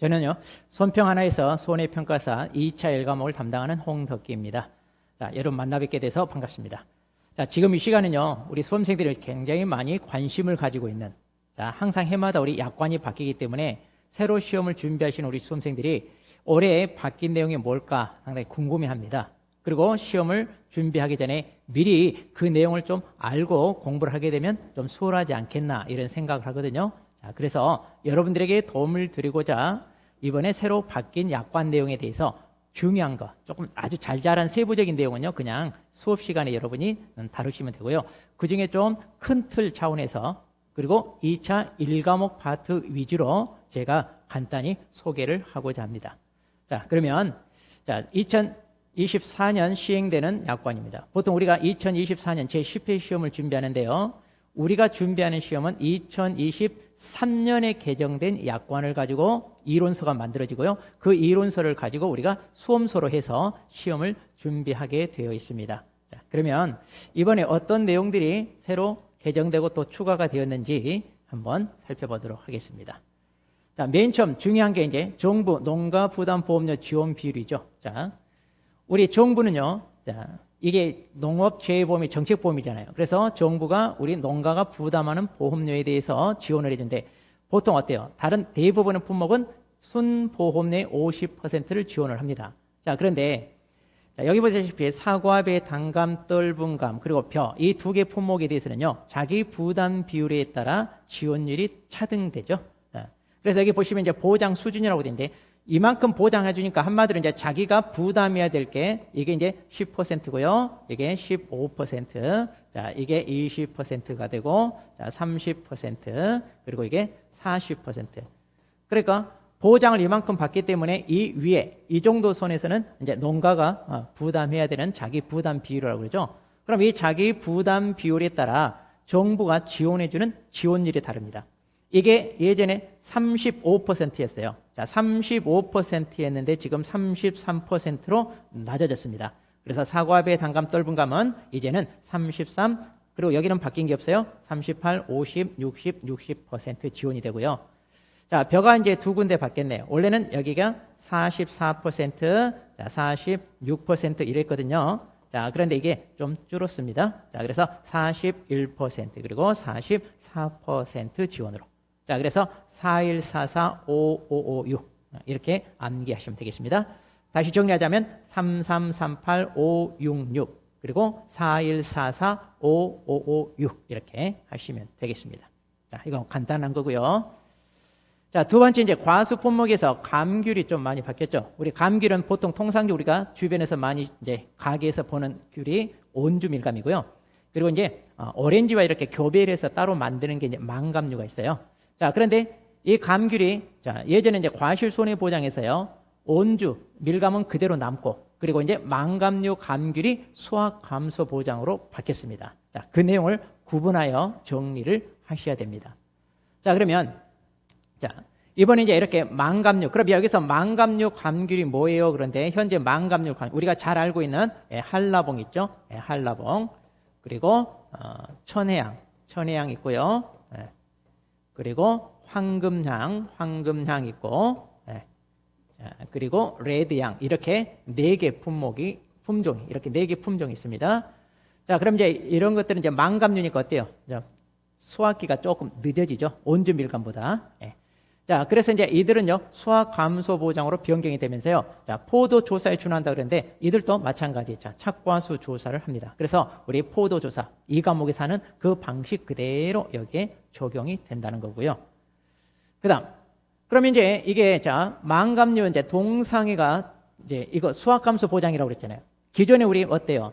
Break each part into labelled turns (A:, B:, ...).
A: 저는요, 손평 하나에서 손해평가사 2차 1과목을 담당하는 홍덕기입니다. 자, 여러분 만나뵙게 돼서 반갑습니다. 자, 지금 이 시간은요, 우리 수험생들이 굉장히 많이 관심을 가지고 있는, 자, 항상 해마다 우리 약관이 바뀌기 때문에 새로 시험을 준비하시는 우리 수험생들이 올해 바뀐 내용이 뭘까 상당히 궁금해합니다. 그리고 시험을 준비하기 전에 미리 그 내용을 좀 알고 공부를 하게 되면 좀 수월하지 않겠나 이런 생각을 하거든요. 자, 그래서 여러분들에게 도움을 드리고자 이번에 새로 바뀐 약관 내용에 대해서 중요한 거, 조금 아주 잘 자란 세부적인 내용은요, 그냥 수업 시간에 여러분이 다루시면 되고요. 그 중에 좀 큰 틀 차원에서 그리고 2차 1과목 파트 위주로 제가 간단히 소개를 하고자 합니다. 자, 그러면 자, 2024년 시행되는 약관입니다. 보통 우리가 2024년 제10회 시험을 준비하는데요. 우리가 준비하는 시험은 2023년에 개정된 약관을 가지고 이론서가 만들어지고요. 그 이론서를 가지고 우리가 수험서로 해서 시험을 준비하게 되어 있습니다. 자, 그러면 이번에 어떤 내용들이 새로 개정되고 또 추가가 되었는지 한번 살펴보도록 하겠습니다. 자, 맨 처음 중요한 게 이제 정부 농가부담보험료 지원 비율이죠. 자, 우리 정부는요, 자, 이게 농업재해보험이 정책보험이잖아요. 그래서 정부가 우리 농가가 부담하는 보험료에 대해서 지원을 해주는데 보통 어때요? 다른 대부분의 품목은 순보험료의 50%를 지원을 합니다. 자, 그런데 자, 여기 보시다시피 사과, 배, 단감, 떫은감 그리고 벼 이 두 개 품목에 대해서는요, 자기 부담 비율에 따라 지원율이 차등되죠. 자, 그래서 여기 보시면 이제 보장 수준이라고 되는데 이만큼 보장해 주니까 한마디로 이제 자기가 부담해야 될 게 이게 이제 10%고요. 이게 15%. 자, 이게 20%가 되고 자, 30% 그리고 이게 40%. 그러니까 보장을 이만큼 받기 때문에 이 위에 이 정도 선에서는 이제 농가가 부담해야 되는 자기 부담 비율이라고 그러죠. 그럼 이 자기 부담 비율에 따라 정부가 지원해 주는 지원율이 다릅니다. 이게 예전에 35%였어요. 자, 35%였는데 지금 33%로 낮아졌습니다. 그래서 사과, 배, 단감, 떫은감은 이제는 33, 그리고 여기는 바뀐 게 없어요. 38, 50, 60, 60% 지원이 되고요. 자, 벼가 이제 두 군데 바뀌었네요. 원래는 여기가 44%, 자, 46% 이랬거든요. 자, 그런데 이게 좀 줄었습니다. 자, 그래서 41% 그리고 44% 지원으로. 자, 그래서 41445556 이렇게 암기하시면 되겠습니다. 다시 정리하자면 3338566 그리고 41445556 이렇게 하시면 되겠습니다. 자, 이건 간단한 거고요. 자, 두 번째 이제 과수 품목에서 감귤이 좀 많이 바뀌었죠. 우리 감귤은 보통 통상적으로 우리가 주변에서 많이 이제 가게에서 보는 귤이 온주 밀감이고요. 그리고 이제 오렌지와 이렇게 교배를 해서 따로 만드는 게 이제 망감류가 있어요. 자, 그런데 이 감귤이 자, 예전에 이제 과실 손해 보장에서요. 온주 밀감은 그대로 남고 그리고 이제 망감류 감귤이 수확 감소 보장으로 바뀌었습니다. 자, 그 내용을 구분하여 정리를 하셔야 됩니다. 자, 그러면 자, 이번에 이제 이렇게 망감류. 그럼 여기서 망감류 감귤이 뭐예요? 그런데 현재 망감류 감귤 우리가 잘 알고 있는 한라봉 있죠? 한라봉. 그리고 천혜향 있고요. 그리고 황금향 있고, 자, 그리고 레드향 이렇게 네 개 품종이 이렇게 네 개 품종이 있습니다. 자, 그럼 이제 이런 것들은 이제 망감류니까 어때요? 수확기가 조금 늦어지죠. 온주 밀감보다. 자, 그래서 이제 이들은요, 수확 감소 보장으로 변경이 되면서요, 자, 포도 조사에 준한다 그랬는데, 이들도 마찬가지, 자, 착과수 조사를 합니다. 그래서 우리 포도 조사, 이 과목에서 하는 그 방식 그대로 여기에 적용이 된다는 거고요. 그 다음, 그럼 이제 이게, 자, 망감류 이제 동상이가 이제 이거 수확 감소 보장이라고 그랬잖아요. 기존에 우리 어때요?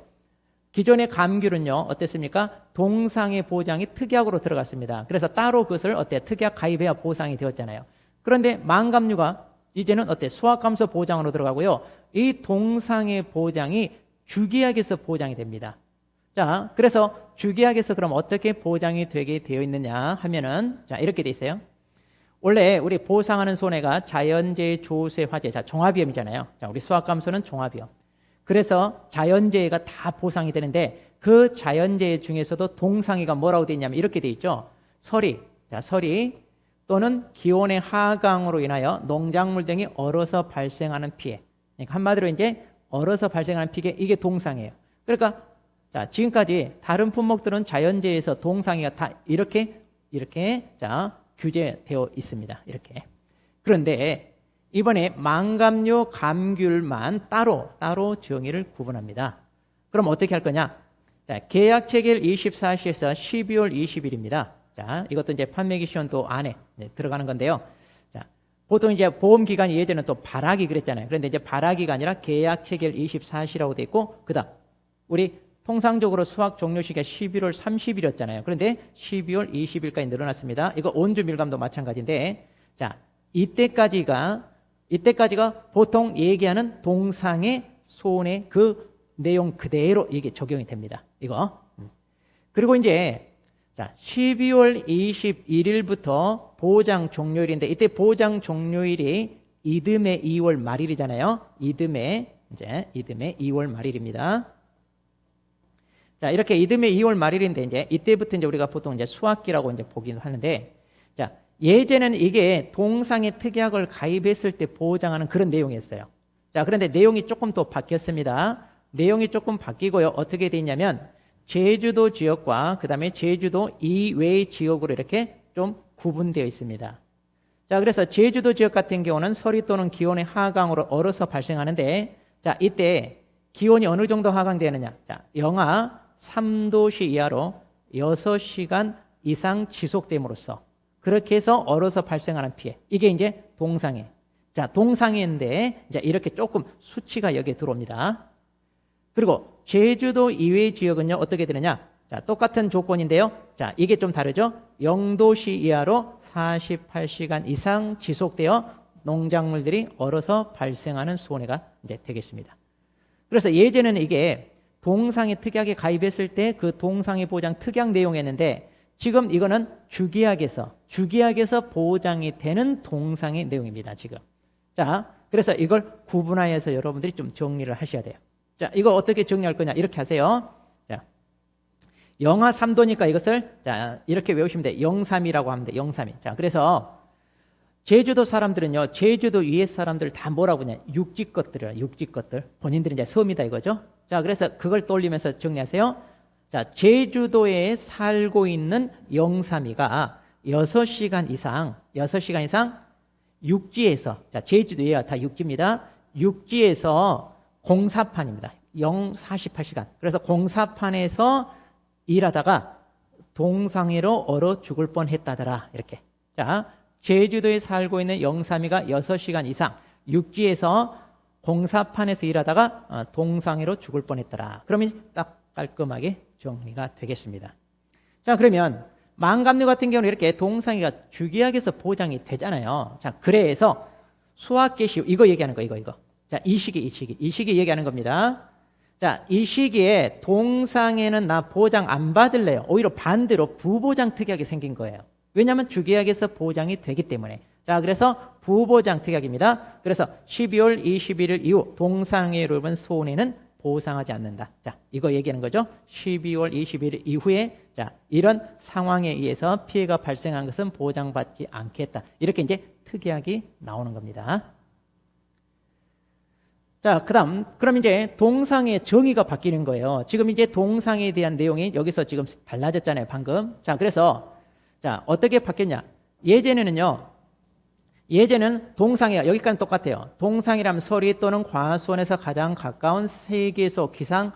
A: 기존의 감귤은요, 어땠습니까? 동상의 보장이 특약으로 들어갔습니다. 그래서 따로 그것을 특약 가입해야 보상이 되었잖아요. 그런데 망감류가 이제는 수확 감소 보장으로 들어가고요. 이 동상의 보장이 주계약에서 보장이 됩니다. 자, 그래서 주계약에서 그럼 어떻게 보장이 되게 되어 있느냐 하면은, 자, 이렇게 돼 있어요. 원래 우리 보상하는 손해가 자연재해, 조세, 화재, 자, 종합위험이잖아요. 자, 우리 수확 감소는 종합위험. 그래서 자연재해가 다 보상이 되는데 그 자연재해 중에서도 동상이가 뭐라고 되어 있냐면 이렇게 되어 있죠. 서리. 자, 서리 또는 기온의 하강으로 인하여 농작물 등이 얼어서 발생하는 피해. 그러니까 한마디로 이제 얼어서 발생하는 피해, 이게 동상이에요. 그러니까 자, 지금까지 다른 품목들은 자연재해에서 동상이가 다 이렇게 자, 규제되어 있습니다. 이렇게. 그런데 이번에 망감류, 감귤만 따로 정의를 구분합니다. 그럼 어떻게 할 거냐? 자, 계약 체결 24시에서 12월 20일입니다. 자, 이것도 이제 판매기 시연도 안에 들어가는 건데요. 자, 보통 이제 보험 기간이 예전에 또 발하기 그랬잖아요. 그런데 이제 발하기가 아니라 계약 체결 24시라고 돼 있고, 그다음 우리 통상적으로 수확 종료 시기가 11월 30일이었잖아요. 그런데 12월 20일까지 늘어났습니다. 이거 온주 밀감도 마찬가지인데, 자, 이때까지가 보통 얘기하는 동상의 손해 그 내용 그대로 이게 적용이 됩니다. 이거. 그리고 이제 자, 12월 21일부터 보장 종료일인데, 이때 보장 종료일이 이듬해 2월 말일이잖아요. 이듬해 2월 말일입니다. 자, 이렇게 이듬해 2월 말일인데, 이제 이때부터 이제 우리가 보통 이제 수확기라고 이제 보기는 하는데, 자, 예전에는 이게 동상의 특약을 가입했을 때 보장하는 그런 내용이었어요. 자, 그런데 내용이 조금 또 바뀌었습니다. 내용이 조금 바뀌고요. 어떻게 돼 있냐면, 제주도 지역과 그 다음에 제주도 이외의 지역으로 이렇게 좀 구분되어 있습니다. 자, 그래서 제주도 지역 같은 경우는 서리 또는 기온의 하강으로 얼어서 발생하는데, 자, 이때 기온이 어느 정도 하강되느냐? 자, 영하 3도씨 이하로 6시간 이상 지속됨으로써 그렇게 해서 얼어서 발생하는 피해. 이게 이제 동상해. 자, 동상해인데 이제 이렇게 조금 수치가 여기에 들어옵니다. 그리고 제주도 이외의 지역은요, 어떻게 되느냐? 자, 똑같은 조건인데요. 자, 이게 좀 다르죠? 0도씨 이하로 48시간 이상 지속되어 농작물들이 얼어서 발생하는 손해가 이제 되겠습니다. 그래서 예전에는 이게 동상의 특약에 가입했을 때 그 동상의 보장 특약 내용이었는데, 지금 이거는 주계약에서 보장이 되는 동상의 내용입니다, 지금. 자, 그래서 이걸 구분하여서 여러분들이 좀 정리를 하셔야 돼요. 자, 이거 어떻게 정리할 거냐? 이렇게 하세요. 자, 영하 3도니까 이것을 자, 이렇게 외우시면 돼요. 032라고 하면 돼요. 032. 자, 그래서 제주도 사람들은요, 제주도 위에 사람들 다 뭐라고 하냐? 육지 것들이라, 육지 것들. 본인들이 이제 섬이다 이거죠. 자, 그래서 그걸 떠올리면서 정리하세요. 자, 제주도에 살고 있는 032가 6시간 이상 육지에서, 자, 제주도에 다 육지입니다. 육지에서 공사판입니다. 48시간. 그래서 공사판에서 일하다가 동상해로 얼어 죽을 뻔했다더라. 이렇게. 자, 제주도에 살고 있는 032가 6시간 이상 육지에서 공사판에서 일하다가 동상해로 죽을 뻔했더라. 그러면 딱 깔끔하게 정리가 되겠습니다. 자, 그러면 망감류 같은 경우는 이렇게 동상해가 주계약에서 보장이 되잖아요. 자, 그래서 수확 개시 이거 얘기하는 거 이거. 자, 이 시기 얘기하는 겁니다. 자, 이 시기에 동상에는 나 보장 안 받을래요. 오히려 반대로 부보장 특약이 생긴 거예요. 왜냐하면 주계약에서 보장이 되기 때문에. 자, 그래서 부보장 특약입니다. 그래서 12월 21일 이후 동상해로 입은 손해는 보상하지 않는다. 자, 이거 얘기하는 거죠. 12월 21일 이후에 자, 이런 상황에 의해서 피해가 발생한 것은 보장받지 않겠다. 이렇게 이제 특약이 나오는 겁니다. 자, 그럼 이제 동상의 정의가 바뀌는 거예요. 지금 이제 동상에 대한 내용이 여기서 지금 달라졌잖아요, 방금. 자, 그래서 자, 어떻게 바뀌었냐? 예전에는 동상이야. 여기까지는 똑같아요. 동상이라면 서리 또는 과수원에서 가장 가까운 세계소 기상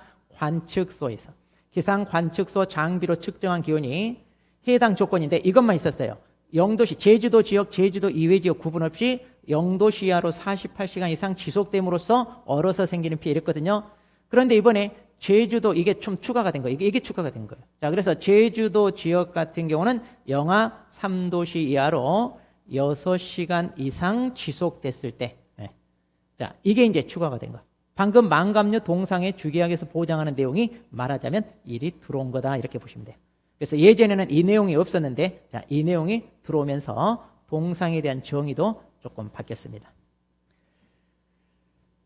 A: 관측소 장비로 측정한 기온이 해당 조건인데 이것만 있었어요. 0도시 제주도 지역, 제주도 이외 지역 구분 없이 0도시 이하로 48시간 이상 지속됨으로써 얼어서 생기는 피해 이랬거든요. 그런데 이번에 제주도 이게 좀 추가가 된 거예요. 이게 추가가 된 거예요. 자, 그래서 제주도 지역 같은 경우는 영하 3도씨 이하로 6시간 이상 지속됐을 때, 자, 이게 이제 추가가 된 거예요. 방금 망감류 동상의 주계약에서 보장하는 내용이 말하자면 일이 들어온 거다 이렇게 보시면 돼요. 그래서 예전에는 이 내용이 없었는데, 자, 이 내용이 들어오면서 동상에 대한 정의도 조금 바뀌었습니다.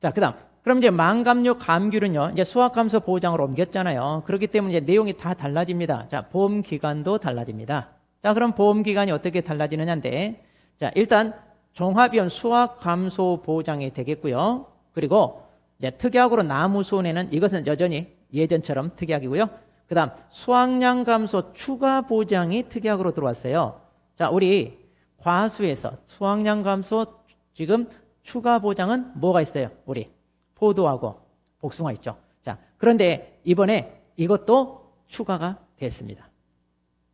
A: 자, 그럼 이제 망감류 감귤은요, 이제 수확감소 보장으로 옮겼잖아요. 그렇기 때문에 이제 내용이 다 달라집니다. 자, 보험 기간도 달라집니다. 자, 그럼 보험 기간이 어떻게 달라지느냐인데, 자, 일단 종합위험 수확 감소 보장이 되겠고요. 그리고 이제 특약으로 나무 손해는 이것은 여전히 예전처럼 특약이고요. 그다음 수확량 감소 추가 보장이 특약으로 들어왔어요. 자, 우리 과수에서 수확량 감소 지금 추가 보장은 뭐가 있어요? 우리 포도하고 복숭아 있죠. 자, 그런데 이번에 이것도 추가가 됐습니다.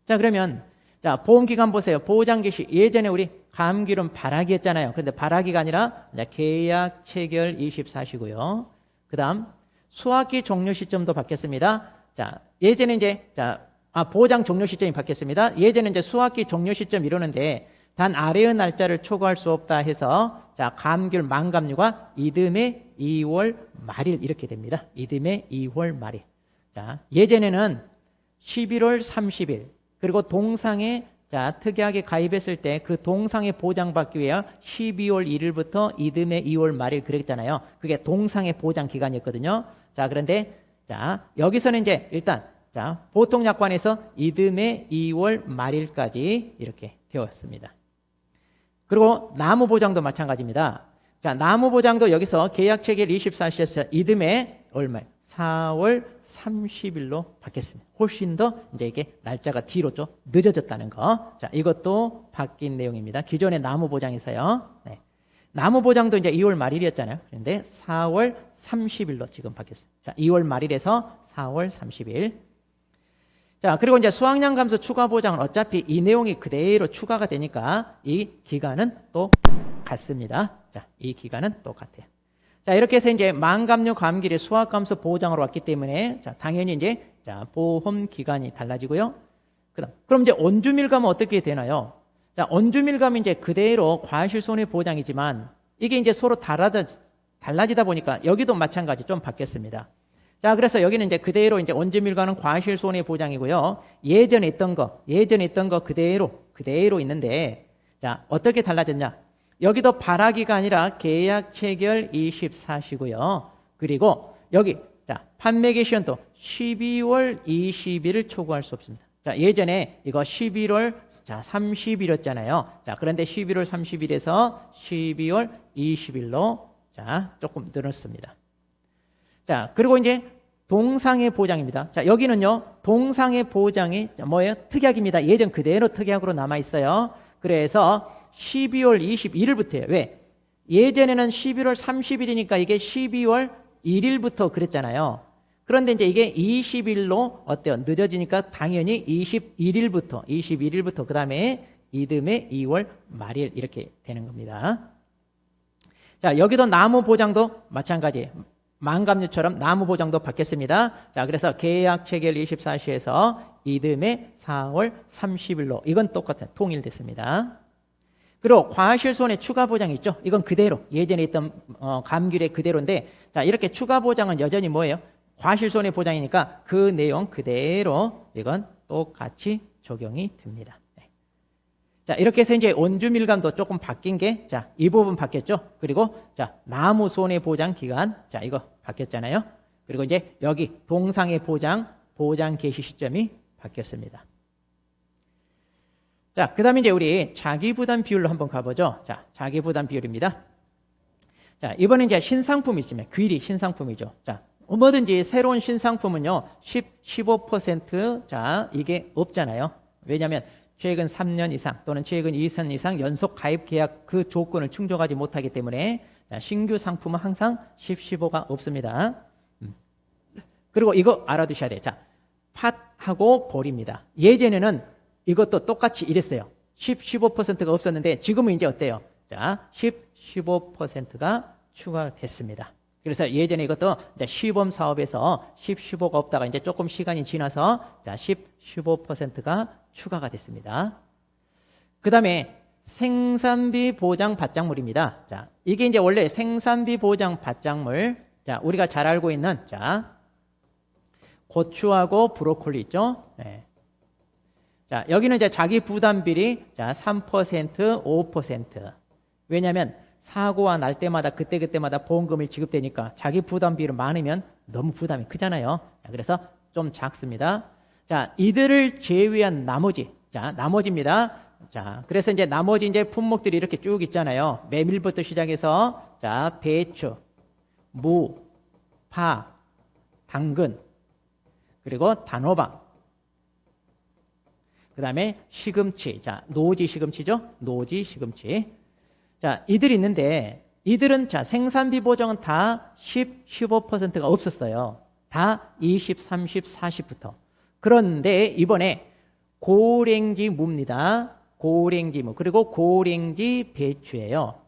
A: 자, 그러면 자, 보험기간 보세요. 보장 개시 예전에 우리 감귤은 발화기였잖아요. 근데 발화기가 아니라 계약 체결 24시고요. 그다음 수확기 종료 시점도 바뀌었습니다. 자, 예전에 이제 보장 종료 시점이 바뀌었습니다. 예전에 이제 수확기 종료 시점 이러는데 단 아래의 날짜를 초과할 수 없다 해서 자, 감귤 만감류가 이듬해 2월 말일 이렇게 됩니다. 이듬해 2월 말일. 자, 예전에는 11월 30일 그리고 동상에 자, 특약에 가입했을 때 그 동상에 보장받기 위해 12월 1일부터 이듬해 2월 말일 그랬잖아요. 그게 동상의 보장 기간이었거든요. 자, 그런데 자, 여기서는 이제 일단 자, 보통 약관에서 이듬해 2월 말일까지 이렇게 되었습니다. 그리고 나무 보장도 마찬가지입니다. 자, 나무 보장도 여기서 계약 체결 24시에서 이듬해 얼마에 4월 30일로 바뀌었습니다. 훨씬 더 이제 이게 날짜가 뒤로 좀 늦어졌다는 거. 자, 이것도 바뀐 내용입니다. 기존의 나무 보장에서요. 네. 나무 보장도 이제 2월 말일이었잖아요. 그런데 4월 30일로 지금 바뀌었어요. 자, 2월 말일에서 4월 30일. 자, 그리고 이제 수확량 감소 추가 보장은 어차피 이 내용이 그대로 추가가 되니까 이 기간은 또 같습니다. 자, 이 기간은 똑같아요. 자, 이렇게 해서 이제 만감류 감귤의 수확 감소 보장으로 왔기 때문에 자, 당연히 이제 자, 보험 기간이 달라지고요. 그럼 이제 온주밀감은 어떻게 되나요? 자, 온주밀감은 이제 그대로 과실 손해 보장이지만 이게 이제 서로 달라지다 보니까 여기도 마찬가지 좀 바뀌었습니다. 자, 그래서 여기는 이제 그대로 이제 온주밀감은 과실 손해 보장이고요. 예전에 있던 거 그대로 있는데 자, 어떻게 달라졌냐? 여기도 발화기가 아니라 계약 체결 24시고요. 그리고 여기 자, 판매 개시연도 12월 20일을 초과할 수 없습니다. 자, 예전에 이거 11월 30일이었잖아요. 자, 그런데 11월 30일에서 12월 20일로 자, 조금 늘었습니다. 자, 그리고 이제 동상의 보장입니다. 자, 여기는요, 동상의 보장이 뭐예요? 특약입니다. 예전 그대로 특약으로 남아 있어요. 그래서 12월 21일부터예요. 왜? 예전에는 11월 30일이니까 이게 12월 1일부터 그랬잖아요. 그런데 이제 이게 20일로 어때요? 늦어지니까 당연히 21일부터 그 다음에 이듬해 2월 말일 이렇게 되는 겁니다. 자, 여기도 나무 보장도 마찬가지예요. 만감류처럼 나무 보장도 바뀌었습니다. 자, 그래서 계약 체결 24시에서 이듬해 4월 30일로 이건 똑같은 통일됐습니다. 그리고 과실손해 추가 보장이 있죠. 이건 그대로 예전에 있던 감귤의 그대로인데 자, 이렇게 추가 보장은 여전히 뭐예요? 과실손해 보장이니까 그 내용 그대로 이건 똑같이 적용이 됩니다. 네. 자, 이렇게 해서 이제 온주밀감도 조금 바뀐 게 자, 이 부분 바뀌었죠. 그리고 자, 나무 손해 보장 기간 자, 이거 바뀌었잖아요. 그리고 이제 여기 동상의 보장 개시 시점이 바뀌었습니다. 자, 그 다음에 이제 우리 자기부담 비율로 한번 가보죠. 자, 자기부담 비율입니다. 자, 이번에 이제 신상품이 있으면 귀리 신상품이죠. 자, 뭐든지 새로운 신상품은요, 15% 자, 이게 없잖아요. 왜냐하면 최근 3년 이상 또는 최근 2년 이상 연속 가입 계약 그 조건을 충족하지 못하기 때문에 자, 신규 상품은 항상 15가 없습니다. 그리고 이거 알아두셔야 돼요. 자, 팥하고 볼입니다. 예전에는 이것도 똑같이 이랬어요. 15%가 없었는데 지금은 이제 어때요? 자, 15%가 추가됐습니다. 그래서 예전에 이것도 이제 시범 사업에서 15가 없다가 이제 조금 시간이 지나서 자, 15%가 추가가 됐습니다. 그 다음에 생산비 보장 받장물입니다. 자, 이게 이제 원래 생산비 보장 받장물. 자, 우리가 잘 알고 있는 자, 고추하고 브로콜리 있죠? 네. 자, 여기는 이제 자기 부담 비율이 자, 3%, 5%. 왜냐하면 사고가 날 때마다 그때마다 보험금이 지급되니까 자기 부담 비율이 많으면 너무 부담이 크잖아요. 자, 그래서 좀 작습니다. 자, 이들을 제외한 나머지 자, 나머지입니다. 자, 그래서 이제 나머지 이제 품목들이 이렇게 쭉 있잖아요. 메밀부터 시작해서 자, 배추, 무, 파, 당근, 그리고 단호박, 그 다음에 시금치. 자, 노지 시금치죠? 노지 시금치. 자, 이들이 있는데 이들은 자, 생산비 보정은 다 10, 15%가 없었어요. 다 20, 30, 40부터. 그런데 이번에 고랭지 무입니다. 고랭지 무. 그리고 고랭지 배추예요.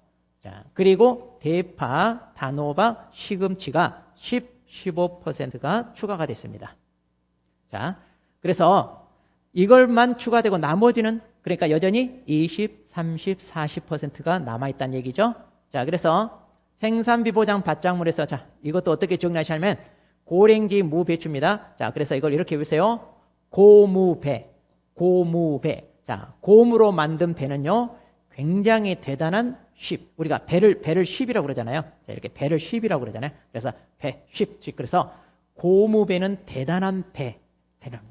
A: 자, 그리고 대파, 단호박, 시금치가 10, 15%가 추가가 됐습니다. 자, 그래서 이걸만 추가되고 나머지는 그러니까 여전히 20, 30, 40%가 남아있다는 얘기죠. 자, 그래서 생산비 보장 밭작물에서 자, 이것도 어떻게 정리하시냐면 고랭지 무 배추입니다. 자, 그래서 이걸 이렇게 외우세요. 고무배, 고무배. 자, 고무로 만든 배는요, 굉장히 대단한 10. 우리가 배를 10이라고 그러잖아요. 자, 이렇게 배를 10이라고 그러잖아요. 그래서 배, 10. 그래서 고무배는 대단한 배.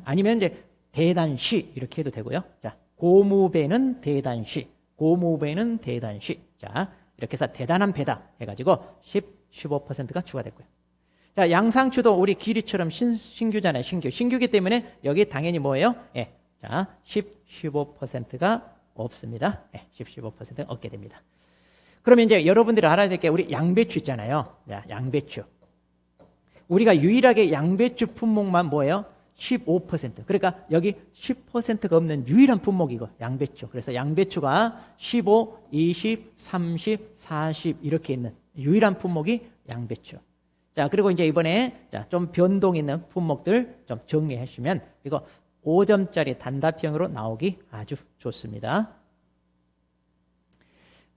A: 아니면 이제 대단시 이렇게 해도 되고요. 자, 고무배는 대단시, 고무배는 대단시. 자, 이렇게 해서 대단한 배다 해가지고 10, 15%가 추가됐고요. 자, 양상추도 우리 기리처럼 신규잖아요. 신규기 때문에 여기 당연히 뭐예요? 예, 자, 10, 15%가 없습니다. 예, 10, 15%가 없게 됩니다. 그러면 이제 여러분들이 알아야 될 게 우리 양배추 있잖아요. 자, 양배추. 우리가 유일하게 양배추 품목만 뭐예요? 15%. 그러니까 여기 10%가 없는 유일한 품목이고 양배추. 그래서 양배추가 15, 20, 30, 40 이렇게 있는 유일한 품목이 양배추. 자, 그리고 이제 이번에 자, 좀 변동 있는 품목들 좀 정리해 주시면 이거 5점짜리 단답형으로 나오기 아주 좋습니다.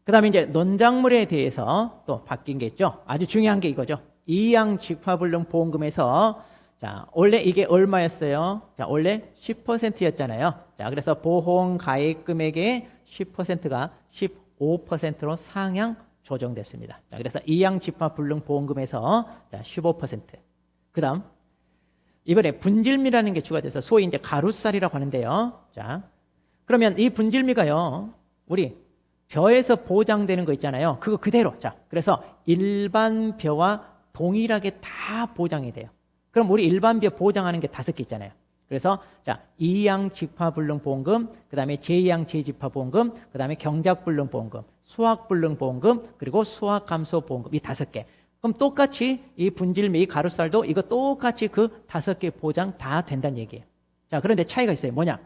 A: 그 다음에 이제 논작물에 대해서 또 바뀐 게 있죠. 아주 중요한 게 이거죠. 이양직화불능 보험금에서 자, 원래 이게 얼마였어요? 자, 원래 10%였잖아요. 자, 그래서 보험 가입 금액의 10%가 15%로 상향 조정됐습니다. 자, 그래서 이양직화불능 보험금에서 자, 15%. 그다음 이번에 분질미라는 게 추가돼서 소위 이제 가루살이라고 하는데요. 자, 그러면 이 분질미가요, 우리 벼에서 보장되는 거 있잖아요. 그거 그대로. 자, 그래서 일반 벼와 동일하게 다 보장이 돼요. 그럼 우리 일반 벼 보장하는 게 5개 있잖아요. 그래서 자, 이양직화불능보험금, 그 다음에 제이양제집화보험금, 그 다음에 경작불능보험금, 수확불능보험금, 그리고 수확감소보험금 이 5개. 그럼 똑같이 이 분질미, 이 가루살도 이거 똑같이 그 5개 보장 다 된다는 얘기예요. 자, 그런데 차이가 있어요. 뭐냐?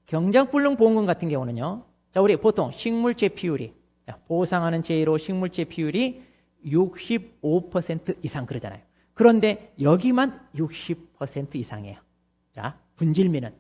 A: 경작불능보험금 같은 경우는요. 자, 우리 보통 식물재 비율이 자, 보상하는 재료 식물재 비율이 65% 이상 그러잖아요. 그런데 여기만 60% 이상이에요. 자, 분질미는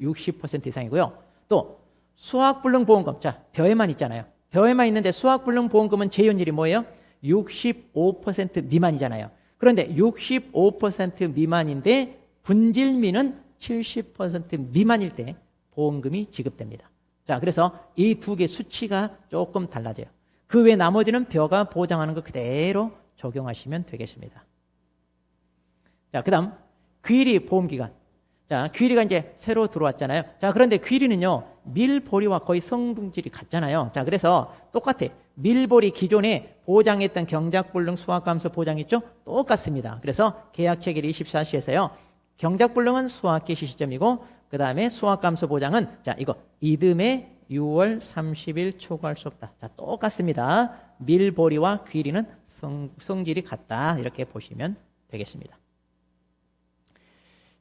A: 60% 이상이고요. 또 수확불능보험금, 자, 벼에만 있잖아요. 벼에만 있는데 수확불능보험금은 재현율이 뭐예요? 65% 미만이잖아요. 그런데 65% 미만인데 분질미는 70% 미만일 때 보험금이 지급됩니다. 자, 그래서 이 2개 수치가 조금 달라져요. 그 외 나머지는 벼가 보장하는 거 그대로 적용하시면 되겠습니다. 자, 그 다음 귀리 보험기간. 자, 귀리가 이제 새로 들어왔잖아요. 자, 그런데 귀리는요, 밀보리와 거의 성분질이 같잖아요. 자, 그래서 똑같아. 밀보리 기존에 보장했던 경작불능 수확감소 보장 있죠? 똑같습니다. 그래서 계약체결 24시에서요. 경작불능은 수확개시 시점이고 그 다음에 수확감소 보장은 자, 이거 이듬해 6월 30일 초과할 수 없다. 자, 똑같습니다. 밀보리와 귀리는 성질이 같다. 이렇게 보시면 되겠습니다.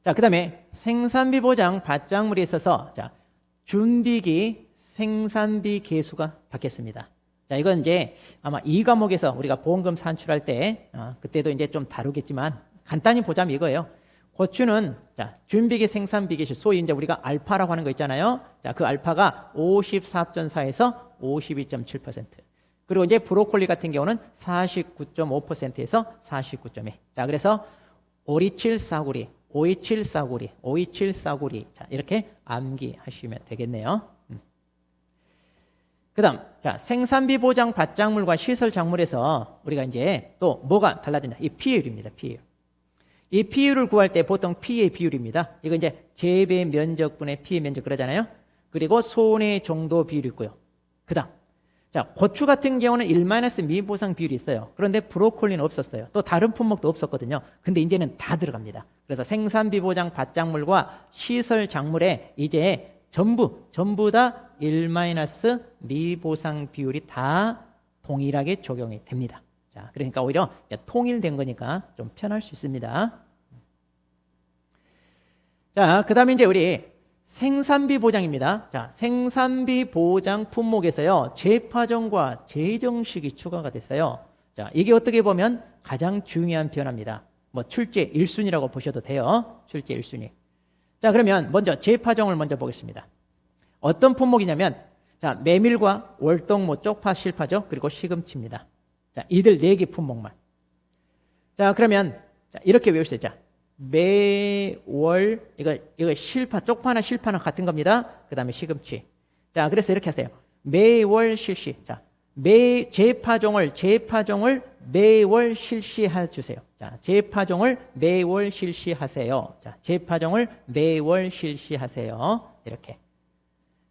A: 자, 그 다음에 생산비 보장 밭작물에 있어서 자, 준비기 생산비 계수가 바뀌었습니다. 자, 이건 이제 아마 이 과목에서 우리가 보험금 산출할 때 그때도 이제 좀 다루겠지만 간단히 보자면 이거예요. 고추는 자, 준비기 생산비 계수 소위 이제 우리가 알파라고 하는 거 있잖아요. 자, 그 알파가 54.4에서 52.7%. 그리고 이제 브로콜리 같은 경우는 49.5%에서 49.2. 자, 그래서 527 싸구리, 527 싸구리, 527 싸구리. 자, 이렇게 암기하시면 되겠네요. 그다음 자, 생산비 보장 밭작물과 시설 작물에서 우리가 이제 또 뭐가 달라진다? 이 피해율입니다. 피해율. 이 PU를 구할 때 보통 P의 비율입니다. 이거 이제 재배 면적분의 P의 면적 그러잖아요. 그리고 손해 정도 비율이 있고요. 그 다음. 자, 고추 같은 경우는 1- 미보상 비율이 있어요. 그런데 브로콜리는 없었어요. 또 다른 품목도 없었거든요. 근데 이제는 다 들어갑니다. 그래서 생산비 보장 밭작물과 시설 작물에 이제 전부 다 1- 미보상 비율이 다 동일하게 적용이 됩니다. 자, 그러니까 오히려 통일된 거니까 좀 편할 수 있습니다. 자, 그 다음에 이제 우리 생산비 보장입니다. 자, 생산비 보장 품목에서요, 재파종과 재정식이 추가가 됐어요. 자, 이게 어떻게 보면 가장 중요한 변화입니다. 뭐 출제 1순위라고 보셔도 돼요. 출제 1순위. 자, 그러면 먼저 재파종을 먼저 보겠습니다. 어떤 품목이냐면, 자, 메밀과 월동무, 쪽파, 실파죠. 그리고 시금치입니다. 자, 이들 4개 품목만. 자, 그러면 자, 이렇게 외우세요. 자, 매월 이거 실파, 쪽파나 실파는 같은 겁니다. 그 다음에 시금치. 자, 그래서 이렇게 하세요. 매월 실시. 자, 재파종을 매월 실시해 주세요. 자, 재파종을 매월 실시하세요. 자, 재파종을 매월 실시하세요. 이렇게.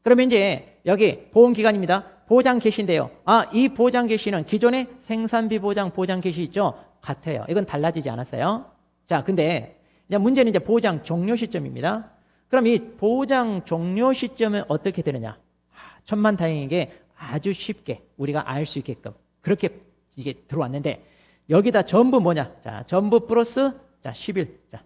A: 그러면 이제 여기 보험기간입니다. 보장 개시인데요. 아, 이 보장 개시는 기존의 생산비 보장 개시 있죠? 같아요. 이건 달라지지 않았어요. 자, 근데 이제 문제는 이제 보장 종료 시점입니다. 그럼 이 보장 종료 시점은 어떻게 되느냐? 천만다행이게 아주 쉽게 우리가 알 수 있게끔 그렇게 이게 들어왔는데 여기다 전부 뭐냐? 자, 전부 플러스 자, 10일. 자,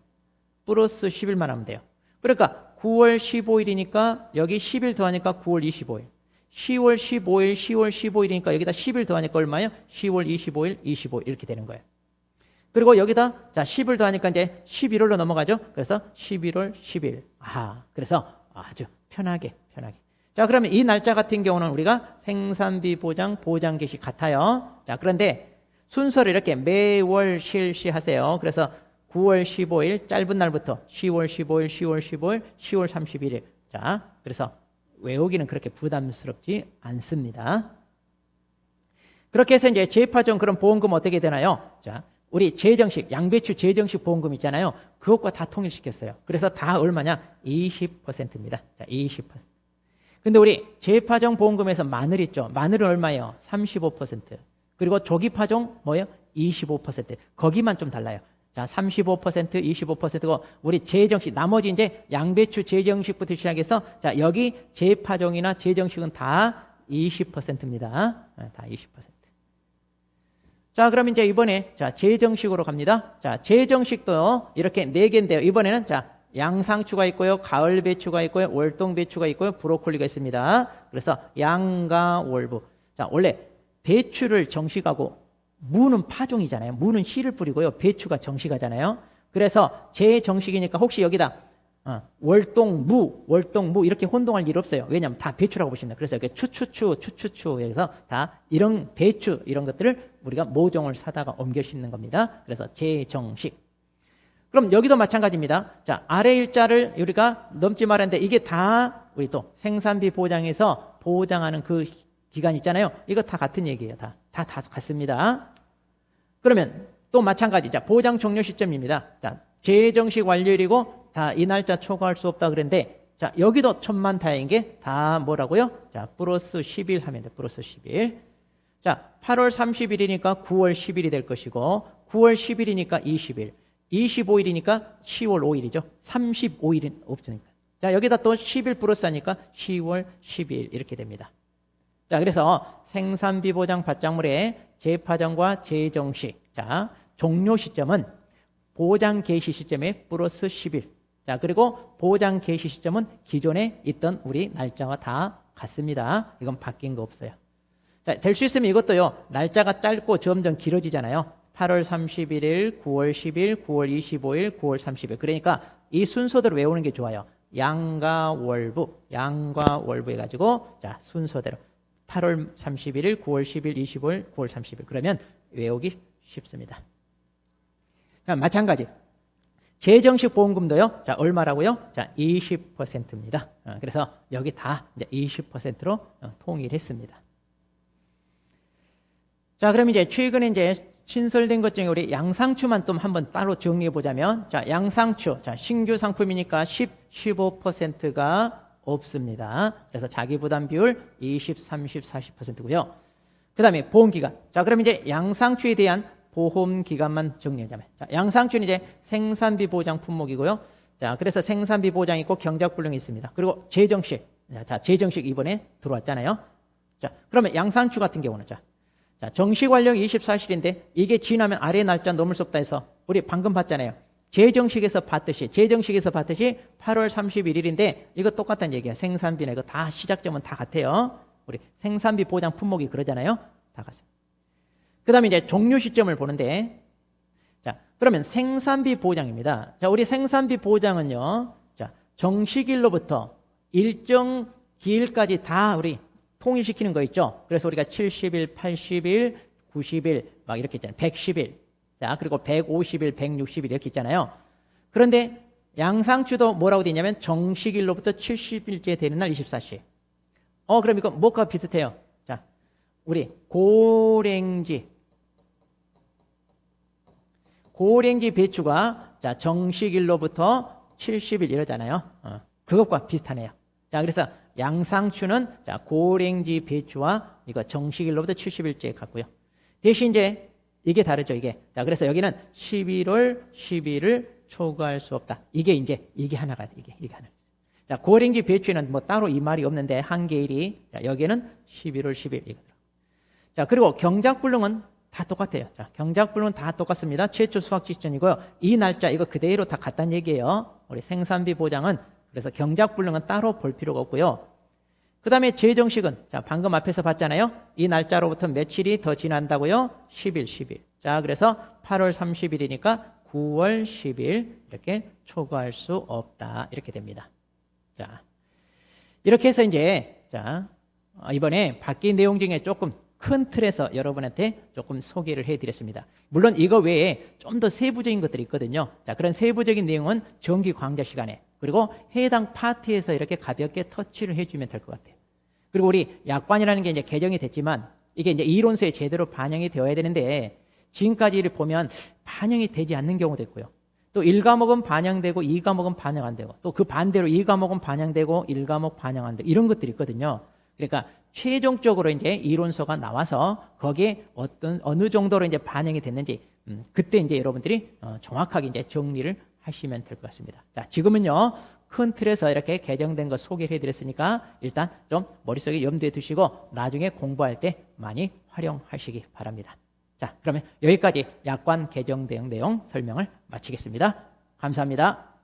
A: 플러스 10일만 하면 돼요. 그러니까 9월 15일이니까 여기 10일 더하니까 9월 25일. 10월 15일이니까 여기다 10일 더하니까 얼마예요? 10월 25일, 25일 이렇게 되는 거예요. 그리고 여기다 자 10을 더하니까 이제 11월로 넘어가죠. 그래서 11월 10일. 그래서 아주 편하게. 자, 그러면 이 날짜 같은 경우는 우리가 생산비 보장 개시 같아요. 자, 그런데 순서를 이렇게 매월 실시하세요. 그래서 9월 15일 짧은 날부터 10월 15일, 10월 15일, 10월 31일. 자, 그래서 외우기는 그렇게 부담스럽지 않습니다. 그렇게 해서 이제 재파종 그런 보험금 어떻게 되나요? 자, 우리 재정식, 양배추 재정식 보험금 있잖아요. 그것과 다 통일시켰어요. 그래서 다 얼마냐? 20%입니다. 자, 20%. 근데 우리 재파종 보험금에서 마늘 있죠? 마늘은 얼마예요? 35%. 그리고 조기파종 뭐예요? 25%. 거기만 좀 달라요. 자, 35%, 25%고 우리 재정식 나머지 이제 양배추 재정식부터 시작해서 자, 여기 재파종이나 재정식은 다 20%입니다. 다 20%. 자, 그럼 이제 이번에 자, 재정식으로 갑니다. 자, 재정식도 이렇게 4개인데요. 이번에는 자, 양상추가 있고요. 가을 배추가 있고요. 월동 배추가 있고요. 브로콜리가 있습니다. 그래서 양가 월부. 자, 원래 배추를 정식하고 무는 파종이잖아요. 무는 씨를 뿌리고요. 배추가 정식하잖아요. 그래서 재정식이니까 혹시 여기다 월동무 이렇게 혼동할 일 없어요. 왜냐하면 다 배추라고 보시면 돼요. 그래서 이렇게 추추추 여기서 다 이런 배추 이런 것들을 우리가 모종을 사다가 옮겨 심는 겁니다. 그래서 재정식. 그럼 여기도 마찬가지입니다. 자, 아래 일자를 우리가 넘지 말았는데 이게 다 우리 또 생산비 보장에서 보장하는 그 기간 있잖아요. 이거 다 같은 얘기예요. 다 같습니다. 그러면 또 마찬가지. 자, 보장 종료 시점입니다. 자, 재정식 완료일이고 다 이 날짜 초과할 수 없다 그랬는데 자, 여기도 천만다행인 게 다 뭐라고요? 자, 플러스 10일 하면 돼. 플러스 10일. 자, 8월 30일이니까 9월 10일이 될 것이고 9월 10일이니까 20일. 25일이니까 10월 5일이죠. 35일은 없으니까. 자, 여기다 또 10일 플러스 하니까 10월 12일 이렇게 됩니다. 자, 그래서 생산비 보장 밭작물의 재파종과 재정식. 자, 종료 시점은 보장 개시 시점에 플러스 10일. 자, 그리고 보장 개시 시점은 기존에 있던 우리 날짜와 다 같습니다. 이건 바뀐 거 없어요. 자, 될 수 있으면 이것도요. 날짜가 짧고 점점 길어지잖아요. 8월 31일, 9월 10일, 9월 25일, 9월 30일. 그러니까 이 순서대로 외우는 게 좋아요. 양가월부 해가지고 자, 순서대로 8월 31일, 9월 10일, 25일, 9월 30일. 그러면 외우기 쉽습니다. 자, 마찬가지. 재정식 보험금도요. 자, 얼마라고요? 자, 20%입니다. 그래서 여기 다 이제 20%로 통일했습니다. 자, 그럼 이제 최근에 이제 신설된 것 중에 우리 양상추만 좀 한번 따로 정리해 보자면, 자, 양상추, 자, 신규 상품이니까 15%가 없습니다. 그래서 자기 부담 비율 20, 30, 40%고요. 그 다음에 보험기간. 자, 그럼 이제 양상추에 대한 보험기간만 정리하자면, 자, 양상추는 이제 생산비 보장 품목이고요. 자, 그래서 생산비 보장이 있고 경작불능이 있습니다. 그리고 재정식. 자, 재정식 이번에 들어왔잖아요. 자, 그러면 양상추 같은 경우는, 자, 정식 완료이 24실인데 이게 지나면 아래 날짜 넘을 수 없다 해서 우리 방금 봤잖아요. 재정식에서 봤듯이 8월 31일인데 이거 똑같다는 얘기야. 생산비나 이거 다 시작점은 다 같아요. 우리 생산비 보장 품목이 그러잖아요. 다 같습니다. 그 다음에 이제 종료 시점을 보는데, 자, 그러면 생산비 보장입니다. 자, 우리 생산비 보장은요, 자, 정식일로부터 일정 기일까지 다 우리 통일시키는 거 있죠. 그래서 우리가 70일, 80일, 90일 막 이렇게 있잖아요. 110일. 자, 그리고 150일, 160일 이렇게 있잖아요. 그런데 양상추도 뭐라고 되어 있냐면 정식일로부터 70일째 되는 날 24시. 그럼 이거 뭐가 비슷해요? 자, 우리 고랭지 배추가, 자, 정식일로부터 70일 이러잖아요. 그것과 비슷하네요. 자, 그래서 양상추는, 자, 고랭지 배추와 이거 정식일로부터 70일째 같고요. 대신 이제 이게 다르죠, 이게. 자, 그래서 여기는 11월 10일을 초과할 수 없다. 이게 하나가, 이게 하나. 자, 고랭지 배추에는 뭐 따로 이 말이 없는데, 한계일이, 자, 여기는 11월 10일 이거더라. 자, 그리고 경작불능은 다 똑같아요. 자, 경작불능은 다 똑같습니다. 최초 수확 지점이고요. 이 날짜 이거 그대로 다 같다는 얘기예요. 우리 생산비 보장은. 그래서 경작불능은 따로 볼 필요가 없고요. 그 다음에 재정식은, 자, 방금 앞에서 봤잖아요. 이 날짜로부터 며칠이 더 지난다고요? 10일. 자, 그래서 8월 30일이니까 9월 10일 이렇게 초과할 수 없다. 이렇게 됩니다. 자, 이렇게 해서 이제, 자, 이번에 바뀐 내용 중에 조금 큰 틀에서 여러분한테 조금 소개를 해드렸습니다. 물론 이거 외에 좀 더 세부적인 것들이 있거든요. 자, 그런 세부적인 내용은 정기 강좌 시간에, 그리고 해당 파트에서 이렇게 가볍게 터치를 해주면 될 것 같아요. 그리고 우리 약관이라는 게 이제 개정이 됐지만 이게 이제 이론서에 제대로 반영이 되어야 되는데 지금까지를 보면 반영이 되지 않는 경우도 있고요. 또 1과목은 반영되고 2과목은 반영 안 되고, 또 그 반대로 2과목은 반영되고 1과목 반영 안 되고, 이런 것들이 있거든요. 그러니까 최종적으로 이제 이론서가 나와서 거기에 어느 정도로 이제 반영이 됐는지, 그때 이제 여러분들이 정확하게 이제 정리를 하시면 될 것 같습니다. 자, 지금은요, 큰 틀에서 이렇게 개정된 거 소개를 해드렸으니까 일단 좀 머릿속에 염두에 두시고 나중에 공부할 때 많이 활용하시기 바랍니다. 자, 그러면 여기까지 약관 개정된 내용 설명을 마치겠습니다. 감사합니다.